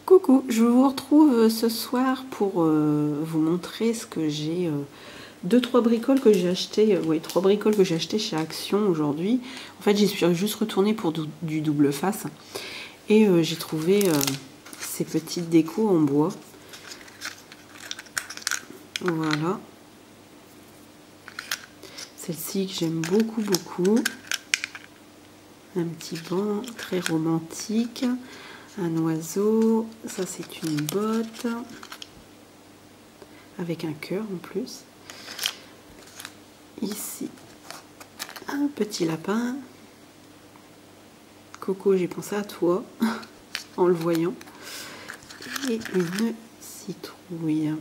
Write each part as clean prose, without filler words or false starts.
Coucou, je vous retrouve ce soir pour vous montrer ce que j'ai, deux, trois bricoles que j'ai achetées, trois bricoles que j'ai achetées chez Action aujourd'hui. En fait, j'y suis juste retournée pour du double face et j'ai trouvé ces petites décos en bois. Voilà. Celle-ci que j'aime beaucoup, beaucoup. Un petit banc très romantique. Un oiseau, ça c'est une botte avec un cœur en plus. Ici, un petit lapin. Coco, j'ai pensé à toi en le voyant. Et une citrouille.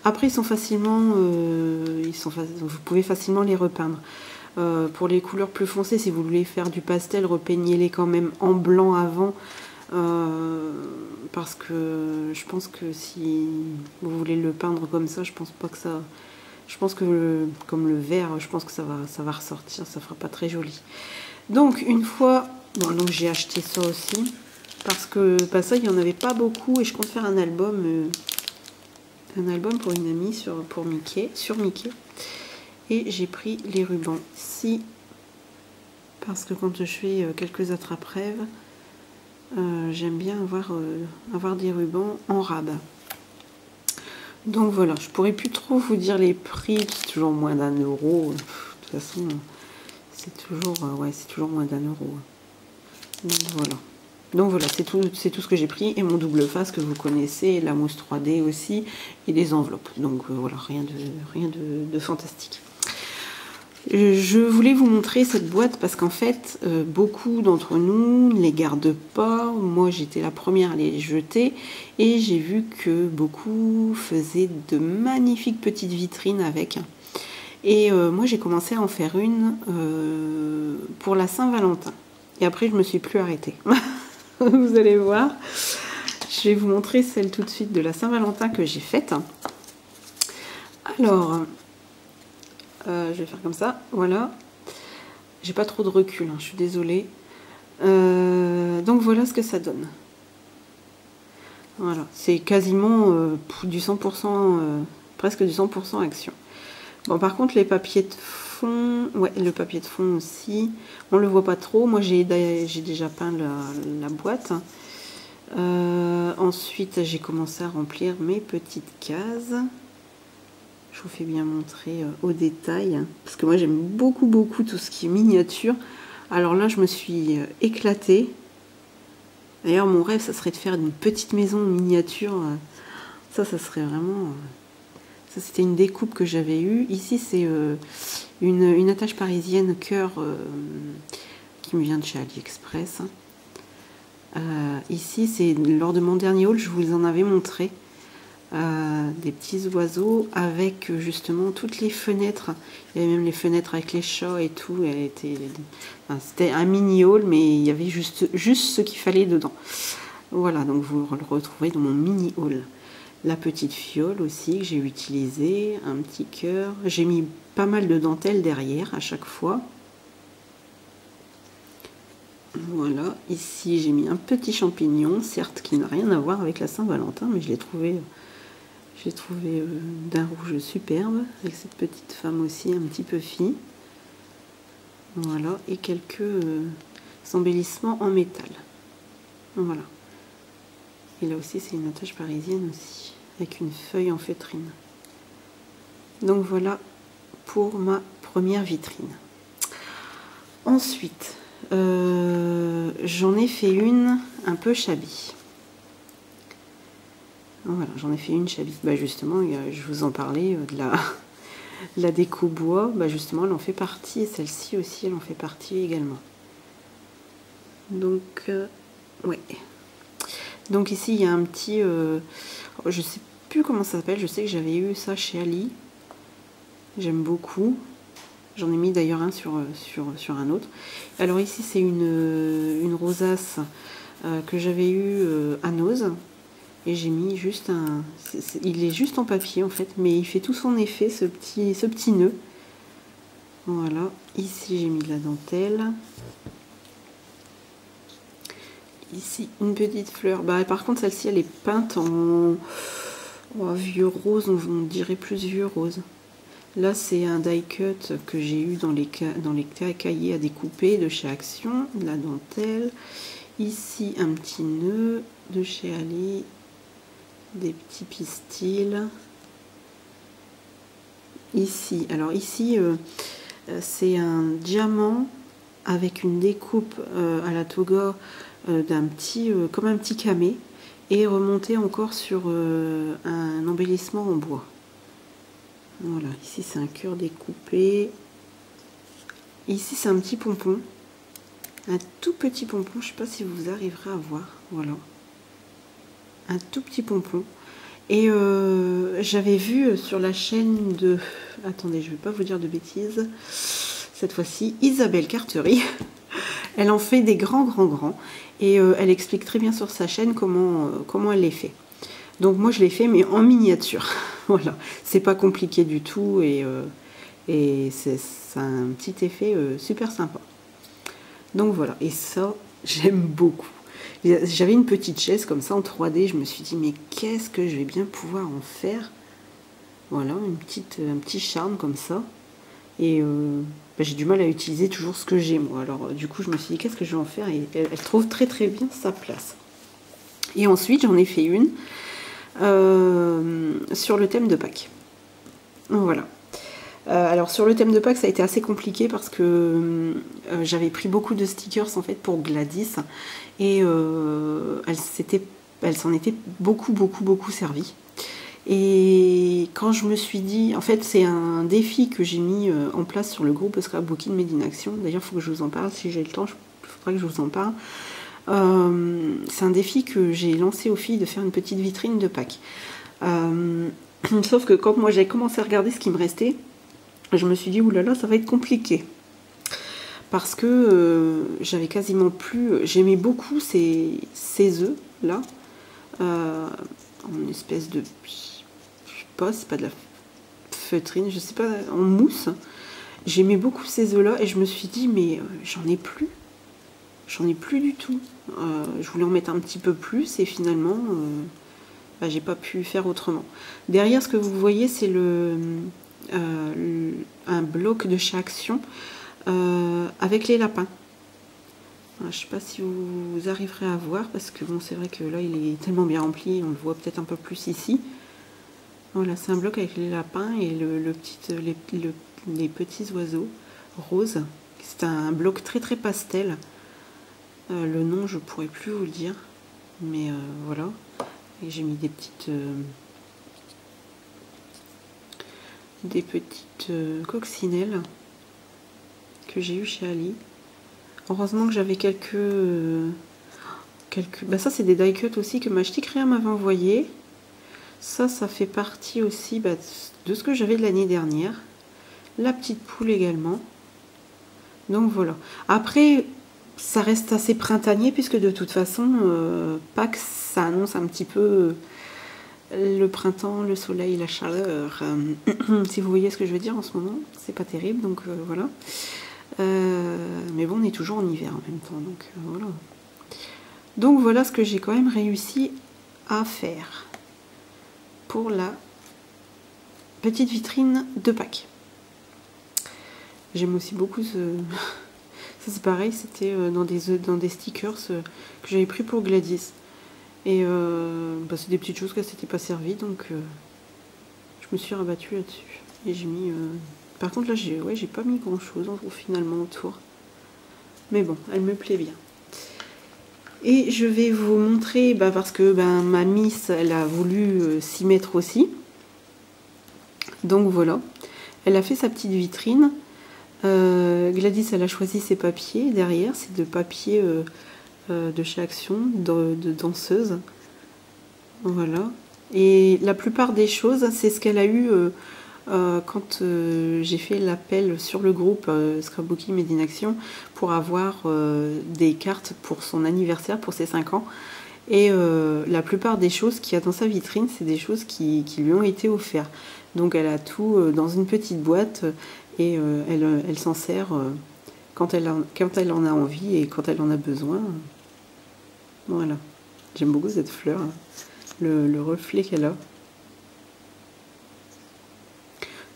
Après, ils sont facilement, vous pouvez facilement les repeindre. Pour les couleurs plus foncées, si vous voulez faire du pastel, repeignez-les quand même en blanc avant. Parce que je pense que si vous voulez le peindre comme ça, je pense pas que ça. Je pense que comme le vert, je pense que ça va ressortir, ça fera pas très joli. Donc une fois, bon, donc j'ai acheté ça aussi parce que ça il y en avait pas beaucoup et je compte faire un album pour une amie sur Mickey. Et j'ai pris les rubans ici parce que quand je fais quelques attrape-rêves, j'aime bien avoir des rubans en rab. Donc voilà, je pourrais plus trop vous dire les prix, c'est toujours moins d'1 euro. De toute façon, c'est toujours moins d'1 euro. Donc voilà, c'est tout ce que j'ai pris et mon double face que vous connaissez, la mousse 3D aussi et les enveloppes. Donc voilà, rien de fantastique. Je voulais vous montrer cette boîte parce qu'en fait, beaucoup d'entre nous ne les gardent pas. Moi, j'étais la première à les jeter et j'ai vu que beaucoup faisaient de magnifiques petites vitrines avec. Et moi, j'ai commencé à en faire une pour la Saint-Valentin. Et après, je me suis plus arrêtée. Vous allez voir. Je vais vous montrer celle tout de suite de la Saint-Valentin que j'ai faite. Alors... je vais faire comme ça, voilà. J'ai pas trop de recul, hein, je suis désolée. Donc voilà ce que ça donne. Voilà, c'est quasiment du 100%, presque du 100% Action. Bon, par contre, les papiers de fond, ouais, le papier de fond aussi, on le voit pas trop. Moi, j'ai déjà peint la boîte. Ensuite, j'ai commencé à remplir mes petites cases. Je vous fais bien montrer au détail, hein, parce que moi j'aime beaucoup tout ce qui est miniature. Alors là, je me suis éclatée. D'ailleurs, mon rêve, ça serait de faire une petite maison miniature. Ça serait vraiment... Ça, c'était une découpe que j'avais eue. Ici, c'est une attache parisienne cœur qui me vient de chez AliExpress. Ici, c'est lors de mon dernier haul, je vous en avais montré. Des petits oiseaux avec justement toutes les fenêtres. Il y avait même les fenêtres avec les chats et tout. C'était un mini haul, mais il y avait juste ce qu'il fallait dedans. Voilà, donc vous le retrouvez dans mon mini haul. La petite fiole aussi que j'ai utilisée, un petit cœur. J'ai mis pas mal de dentelle derrière à chaque fois. Voilà, ici j'ai mis un petit champignon, certes qui n'a rien à voir avec la Saint-Valentin, mais je l'ai trouvé... d'un rouge superbe, avec cette petite femme aussi, un petit peu fille. Voilà, et quelques embellissements en métal. Voilà. Et là aussi, c'est une attache parisienne aussi, avec une feuille en feutrine. Donc voilà pour ma première vitrine. Ensuite, j'en ai fait une un peu shabby. Voilà, j'en ai fait une shabby. Bah justement, je vous en parlais de la déco bois. Bah justement, elle en fait partie. Et celle-ci aussi, elle en fait partie également. Donc, ouais. Donc ici, il y a un petit... je sais plus comment ça s'appelle. Je sais que j'avais eu ça chez Ali. J'aime beaucoup. J'en ai mis d'ailleurs un sur un autre. Alors ici, c'est une rosace que j'avais eu à Nose. Et j'ai mis juste il est juste en papier en fait, mais il fait tout son effet, ce petit nœud. Voilà, ici j'ai mis de la dentelle. Ici, une petite fleur. Bah, par contre, celle-ci, elle est peinte en vieux rose, on dirait plus vieux rose. Là, c'est un die cut que j'ai eu dans les cahiers à découper de chez Action, de la dentelle. Ici, un petit nœud de chez Ali, des petits pistils. Ici, alors ici, c'est un diamant avec une découpe à la toga d'un petit, comme un petit camé, et remonté encore sur un embellissement en bois. Voilà, ici c'est un cœur découpé. Ici c'est un petit pompon, un tout petit pompon, je ne sais pas si vous arriverez à voir, voilà. Un tout petit pompon. Et j'avais vu sur la chaîne de... Attendez, je ne vais pas vous dire de bêtises. Cette fois-ci, Isabelle Carterie. Elle en fait des grands. Et elle explique très bien sur sa chaîne comment elle les fait. Donc moi je l'ai fait, mais en miniature. Voilà, c'est pas compliqué du tout. Et c'est un petit effet super sympa. Donc voilà, et ça, j'aime beaucoup. J'avais une petite chaise comme ça en 3D, je me suis dit, mais qu'est-ce que je vais bien pouvoir en faire? Voilà, un petit charme comme ça. Et bah, j'ai du mal à utiliser toujours ce que j'ai, moi. Alors du coup, je me suis dit, qu'est-ce que je vais en faire? Et elle trouve très bien sa place. Et ensuite, j'en ai fait une sur le thème de Pâques. Voilà. Alors sur le thème de Pâques, ça a été assez compliqué parce que j'avais pris beaucoup de stickers en fait pour Gladys et elle s'en était beaucoup servie. Et quand je me suis dit, en fait c'est un défi que j'ai mis en place sur le groupe Scrapbooking Made in Action. D'ailleurs il faut que je vous en parle, si j'ai le temps, il faudra que je vous en parle. C'est un défi que j'ai lancé aux filles de faire une petite vitrine de Pâques. Sauf que quand moi j'ai commencé à regarder ce qui me restait, je me suis dit, oulala, ça va être compliqué. Parce que j'avais quasiment plus... J'aimais beaucoup ces œufs, là. En espèce de... Je sais pas, c'est pas de la feutrine, je sais pas, en mousse. J'aimais beaucoup ces œufs-là et je me suis dit, mais j'en ai plus. J'en ai plus du tout. Je voulais en mettre un petit peu plus et finalement, bah, j'ai pas pu faire autrement. Derrière, ce que vous voyez, c'est un bloc de chez Action avec les lapins. Je ne sais pas si vous arriverez à voir parce que bon, c'est vrai que là il est tellement bien rempli, on le voit peut-être un peu plus ici. Voilà, c'est un bloc avec les lapins et les petits oiseaux roses. C'est un bloc très pastel. Le nom je pourrais plus vous le dire, mais voilà. Et j'ai mis des petites coccinelles que j'ai eu chez Ali. Heureusement que j'avais quelques... Bah ça c'est des die cut aussi que ma petite créa m'avait envoyé. Ça fait partie aussi bah, de ce que j'avais de l'année dernière. La petite poule également. Donc voilà. Après, ça reste assez printanier puisque de toute façon, Pâques, ça annonce un petit peu le printemps, le soleil, la chaleur. Si vous voyez ce que je veux dire en ce moment, c'est pas terrible, donc voilà. Mais bon, on est toujours en hiver en même temps, donc voilà. Donc voilà ce que j'ai quand même réussi à faire pour la petite vitrine de Pâques. J'aime aussi beaucoup ce... Ça c'est pareil, c'était dans des stickers que j'avais pris pour Gladys. Et bah, c'est des petites choses qu'elle s'était pas servie, donc je me suis rabattue là-dessus. Et j'ai mis... Par contre là, j'ai pas mis grand chose finalement autour. Mais bon, elle me plaît bien. Et je vais vous montrer, bah, parce que ma Miss, elle a voulu s'y mettre aussi. Donc voilà, elle a fait sa petite vitrine. Gladys, elle a choisi ses papiers. Derrière, c'est de papier de chez Action, de danseuse. Voilà. Et la plupart des choses, c'est ce qu'elle a eu quand j'ai fait l'appel sur le groupe Scrapbooking Made in Action pour avoir des cartes pour son anniversaire, pour ses 5 ans. Et la plupart des choses qu'il y a dans sa vitrine, c'est des choses qui lui ont été offertes. Donc elle a tout dans une petite boîte et elle s'en sert quand elle en a envie et quand elle en a besoin. Voilà. J'aime beaucoup cette fleur, hein. Le reflet qu'elle a.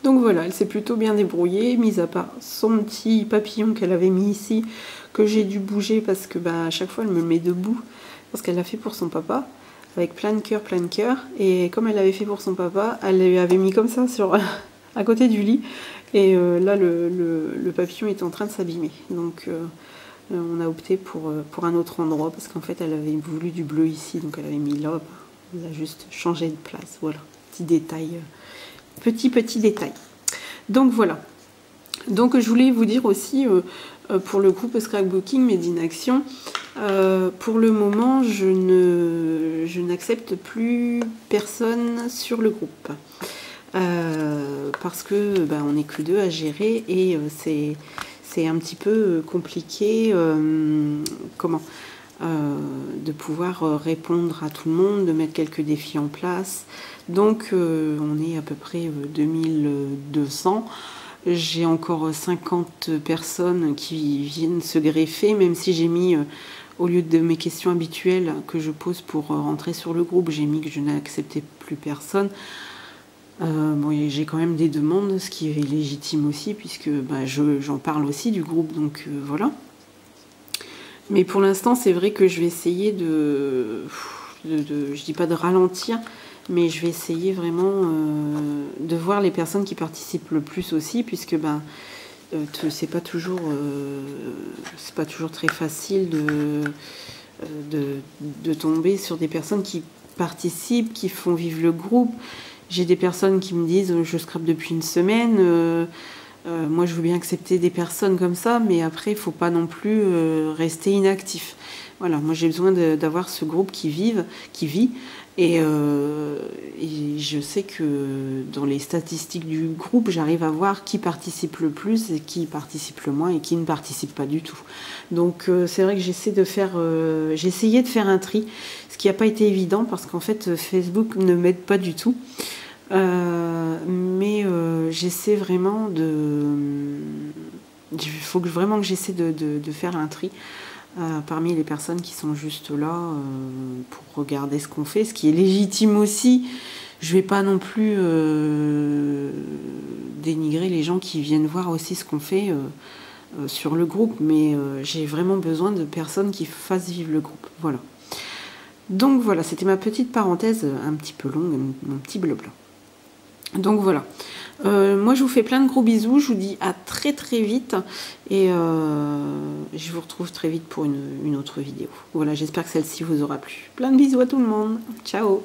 Donc voilà, elle s'est plutôt bien débrouillée, mis à part son petit papillon qu'elle avait mis ici, que j'ai dû bouger parce que à chaque fois elle me met debout, parce qu'elle l'a fait pour son papa, avec plein de cœurs, et comme elle l'avait fait pour son papa, elle l'avait mis comme ça sur à côté du lit, et là le papillon est en train de s'abîmer. Donc on a opté pour un autre endroit, parce qu'en fait elle avait voulu du bleu ici, donc elle avait mis là, on a juste changé de place, voilà, petit détail. Petit détail. Donc voilà. Donc je voulais vous dire aussi pour le groupe Scrapbooking Made in Action, pour le moment je n'accepte plus personne sur le groupe. Parce que on n'est que deux à gérer et c'est un petit peu compliqué de pouvoir répondre à tout le monde, de mettre quelques défis en place. Donc on est à peu près 2200. J'ai encore 50 personnes qui viennent se greffer, même si j'ai mis, au lieu de mes questions habituelles que je pose pour rentrer sur le groupe, j'ai mis que je n'acceptais plus personne. Bon, j'ai quand même des demandes, ce qui est légitime aussi, puisque j'en parle aussi du groupe, donc voilà. Mais pour l'instant, c'est vrai que je vais essayer je dis pas de ralentir, mais je vais essayer vraiment de voir les personnes qui participent le plus aussi, puisque c'est pas toujours très facile de tomber sur des personnes qui participent, qui font vivre le groupe. J'ai des personnes qui me disent je scrape depuis une semaine. Moi, je veux bien accepter des personnes comme ça, mais après, il ne faut pas non plus rester inactif. Voilà, moi, j'ai besoin d'avoir ce groupe qui vit. Et je sais que dans les statistiques du groupe, j'arrive à voir qui participe le plus et qui participe le moins et qui ne participe pas du tout. Donc, c'est vrai que j'ai essayé de faire un tri, ce qui n'a pas été évident parce qu'en fait, Facebook ne m'aide pas du tout. Mais j'essaie vraiment il faut vraiment que j'essaie de faire un tri parmi les personnes qui sont juste là pour regarder ce qu'on fait, ce qui est légitime aussi. Je vais pas non plus dénigrer les gens qui viennent voir aussi ce qu'on fait sur le groupe, mais j'ai vraiment besoin de personnes qui fassent vivre le groupe. Voilà. Donc voilà, c'était ma petite parenthèse un petit peu longue, mon petit blabla. Donc voilà, moi je vous fais plein de gros bisous, je vous dis à très vite et je vous retrouve très vite pour une autre vidéo. Voilà, j'espère que celle-ci vous aura plu. Plein de bisous à tout le monde, ciao.